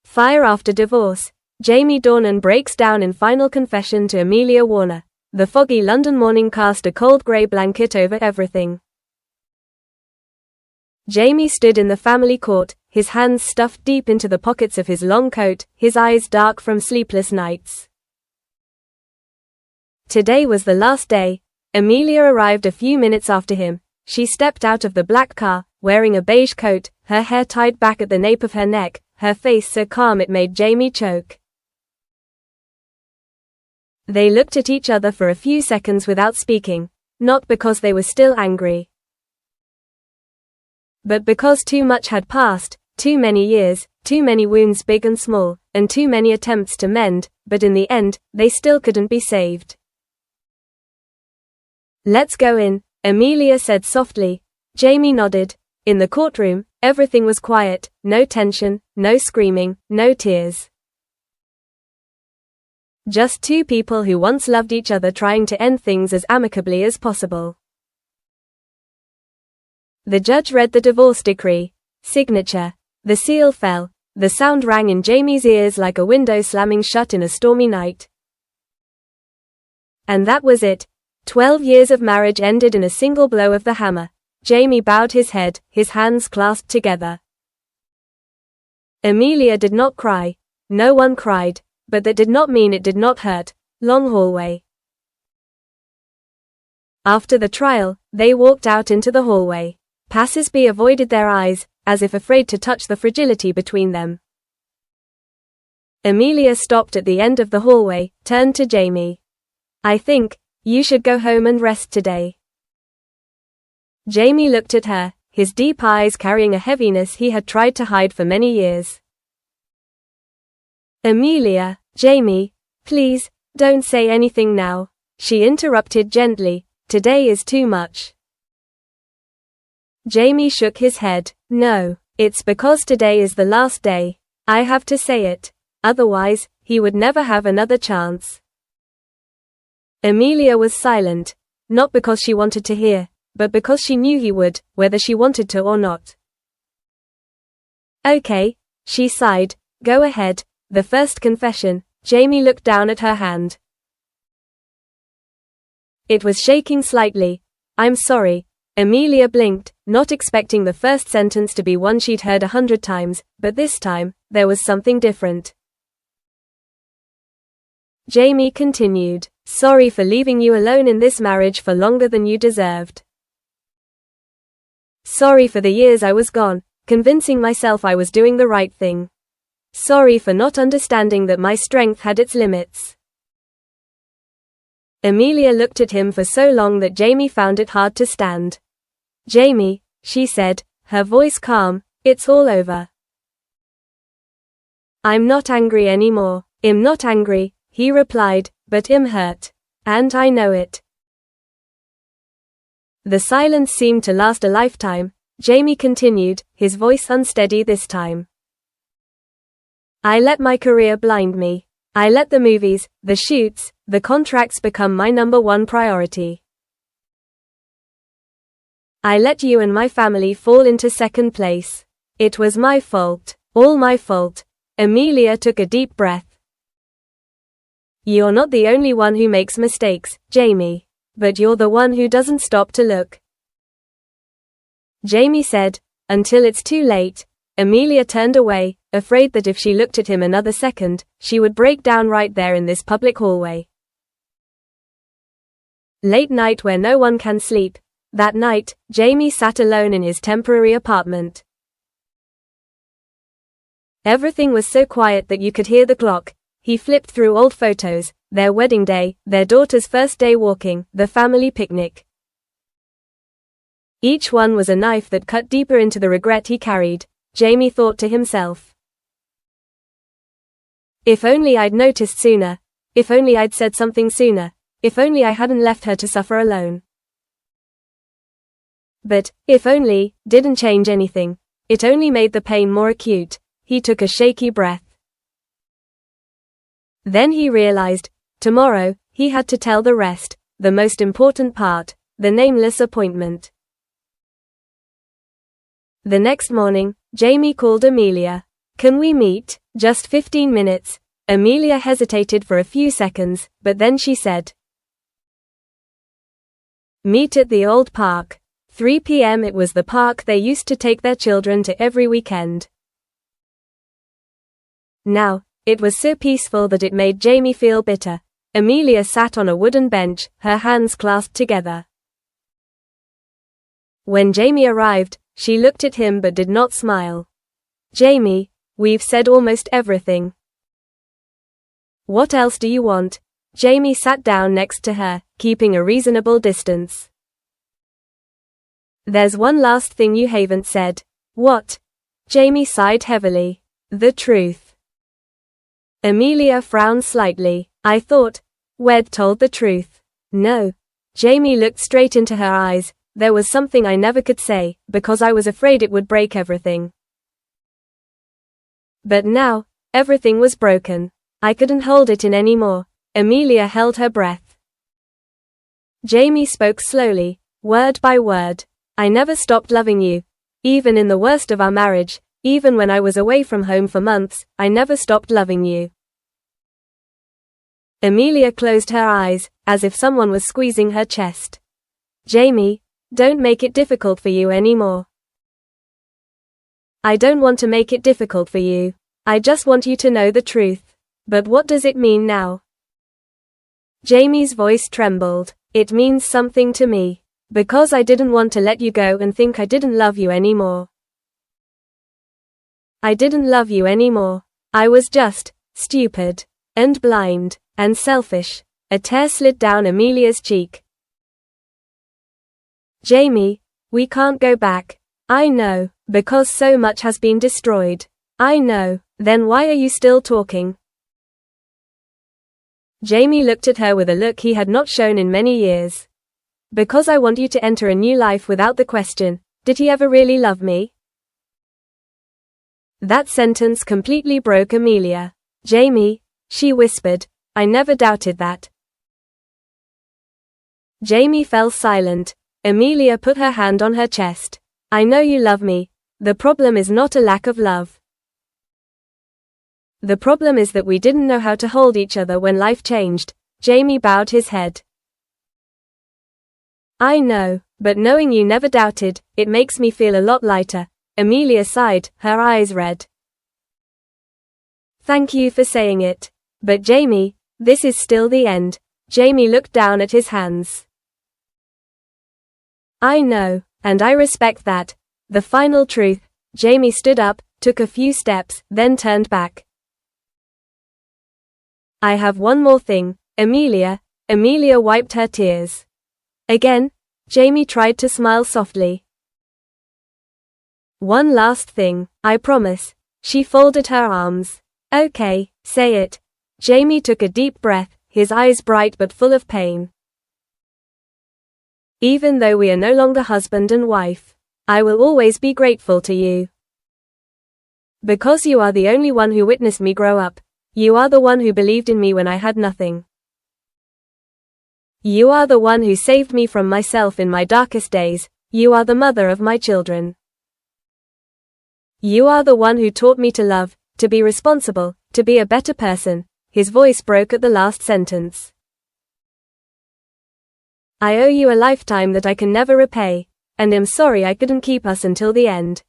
Fire after divorce. Jamie Dornan breaks down in final confession to Amelia Warner. The foggy London morning cast a cold grey blanket over everything. Jamie stood in the family court, his hands stuffed deep into the pockets of his long coat, his eyes dark from sleepless nights. Today was the last day. Amelia arrived a few minutes after him. She stepped out of the black car, wearing a beige coat, her hair tied back at the nape of her neck, her face so calm it made Jamie choke. They looked at each other for a few seconds without speaking, not because they were still angry, but because too much had passed, too many years, too many wounds big and small, and too many attempts to mend, but in the end, they still couldn't be saved. "Let's go in," Amelia said softly. Jamie nodded. In the courtroom, everything was quiet, no tension, no screaming, no tears. Just two people who once loved each other trying to end things as amicably as possible. The judge read the divorce decree. Signature. The seal fell. The sound rang in Jamie's ears like a window slamming shut in a stormy night. And that was it. 12 years of marriage ended in a single blow of the hammer. Jamie bowed his head, his hands clasped together. Amelia did not cry. No one cried, but that did not mean it did not hurt. Long hallway. After the trial, they walked out into the hallway. Passers-by avoided their eyes, as if afraid to touch the fragility between them. Amelia stopped at the end of the hallway, turned to Jamie. "I think you should go home and rest today." Jamie looked at her, his deep eyes carrying a heaviness he had tried to hide for many years. "Amelia, Jamie, please, don't say anything now," she interrupted gently. "Today is too much." Jamie shook his head. "No, it's because today is the last day. I have to say it. Otherwise, he would never have another chance." Amelia was silent, not because she wanted to hear, but because she knew he would, whether she wanted to or not. "Okay," she sighed. "Go ahead. The first confession." Jamie looked down at her hand. It was shaking slightly. "I'm sorry." Amelia blinked, not expecting the first sentence to be one she'd heard 100 times, but this time, there was something different. Jamie continued, "Sorry for leaving you alone in this marriage for longer than you deserved. Sorry for the years I was gone, convincing myself I was doing the right thing. Sorry for not understanding that my strength had its limits." Amelia looked at him for so long that Jamie found it hard to stand. "Jamie," she said, her voice calm, "it's all over. I'm not angry anymore." "I'm not angry," he replied, "but I'm hurt. And I know it." The silence seemed to last a lifetime. Jamie continued, his voice unsteady this time. "I let my career blind me. I let the movies, the shoots, the contracts become my number one priority. I let you and my family fall into second place. It was my fault. All my fault." Amelia took a deep breath. "You're not the only one who makes mistakes, Jamie. But you're the one who doesn't stop to look." Jamie said, "Until it's too late." Amelia turned away, afraid that if she looked at him another second, she would break down right there in this public hallway. Late night where no one can sleep. That night, Jamie sat alone in his temporary apartment. Everything was so quiet that you could hear the clock. He flipped through old photos, their wedding day, their daughter's first day walking, the family picnic. Each one was a knife that cut deeper into the regret he carried, Jamie thought to himself. If only I'd noticed sooner. If only I'd said something sooner. If only I hadn't left her to suffer alone. But, if only, didn't change anything. It only made the pain more acute. He took a shaky breath. Then he realized, tomorrow, he had to tell the rest, the most important part, the nameless appointment. The next morning, Jamie called Amelia. Can we meet? Just 15 minutes. Amelia hesitated for a few seconds, but then she said. Meet at the old park. 3 p.m. It was the park they used to take their children to every weekend. Now, it was so peaceful that it made Jamie feel bitter. Amelia sat on a wooden bench, her hands clasped together. When Jamie arrived, she looked at him but did not smile. Jamie, we've said almost everything. What else do you want? Jamie sat down next to her, keeping a reasonable distance. There's one last thing you haven't said. What? Jamie sighed heavily. The truth. Amelia frowned slightly. I thought we'd told the truth. No. Jamie looked straight into her eyes. There was something I never could say, because I was afraid it would break everything. But now, everything was broken. I couldn't hold it in anymore. Amelia held her breath. Jamie spoke slowly, word by word. I never stopped loving you. Even in the worst of our marriage, even when I was away from home for months, I never stopped loving you. Amelia closed her eyes, as if someone was squeezing her chest. Jamie, don't make it difficult for you anymore. I don't want to make it difficult for you. I just want you to know the truth. But what does it mean now? Jamie's voice trembled. It means something to me. Because I didn't want to let you go and think I didn't love you anymore. I didn't love you anymore. I was just stupid and blind and selfish. A tear slid down Amelia's cheek. Jamie, we can't go back. I know, because so much has been destroyed. I know, then why are you still talking? Jamie looked at her with a look he had not shown in many years. Because I want you to enter a new life without the question, did he ever really love me? That sentence completely broke Amelia. Jamie, she whispered, I never doubted that. Jamie fell silent. Amelia put her hand on her chest. I know you love me. The problem is not a lack of love. The problem is that we didn't know how to hold each other when life changed. Jamie bowed his head. I know, but knowing you never doubted, it makes me feel a lot lighter. Amelia sighed, her eyes red. Thank you for saying it. But Jamie, this is still the end. Jamie looked down at his hands. I know, and I respect that. The final truth. Jamie stood up, took a few steps, then turned back. I have one more thing, Amelia. Amelia wiped her tears. Again, Jamie tried to smile softly. One last thing, I promise. She folded her arms. Okay, say it. Jamie took a deep breath, his eyes bright but full of pain. Even though we are no longer husband and wife, I will always be grateful to you. Because you are the only one who witnessed me grow up. You are the one who believed in me when I had nothing. You are the one who saved me from myself in my darkest days. You are the mother of my children. You are the one who taught me to love, to be responsible, to be a better person. His voice broke at the last sentence. I owe you a lifetime that I can never repay, and am sorry I couldn't keep us until the end.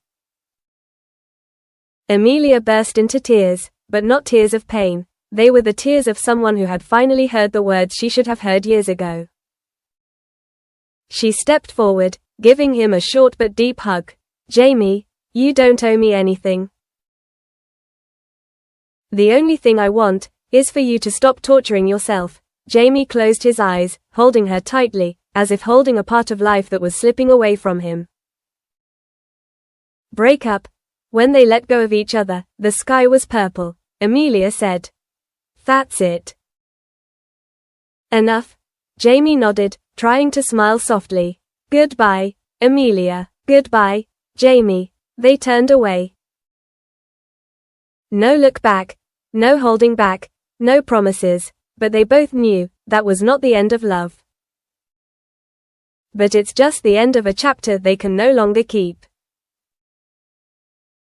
Amelia burst into tears, but not tears of pain. They were the tears of someone who had finally heard the words she should have heard years ago. She stepped forward, giving him a short but deep hug. Jamie, you don't owe me anything. The only thing I want is for you to stop torturing yourself. Jamie closed his eyes, holding her tightly, as if holding a part of life that was slipping away from him. Break up. When they let go of each other, the sky was purple. Amelia said. That's it. Enough. Jamie nodded, trying to smile softly. Goodbye, Amelia. Goodbye, Jamie. They turned away. No look back. No holding back. No promises. But they both knew that was not the end of love. But it's just the end of a chapter they can no longer keep.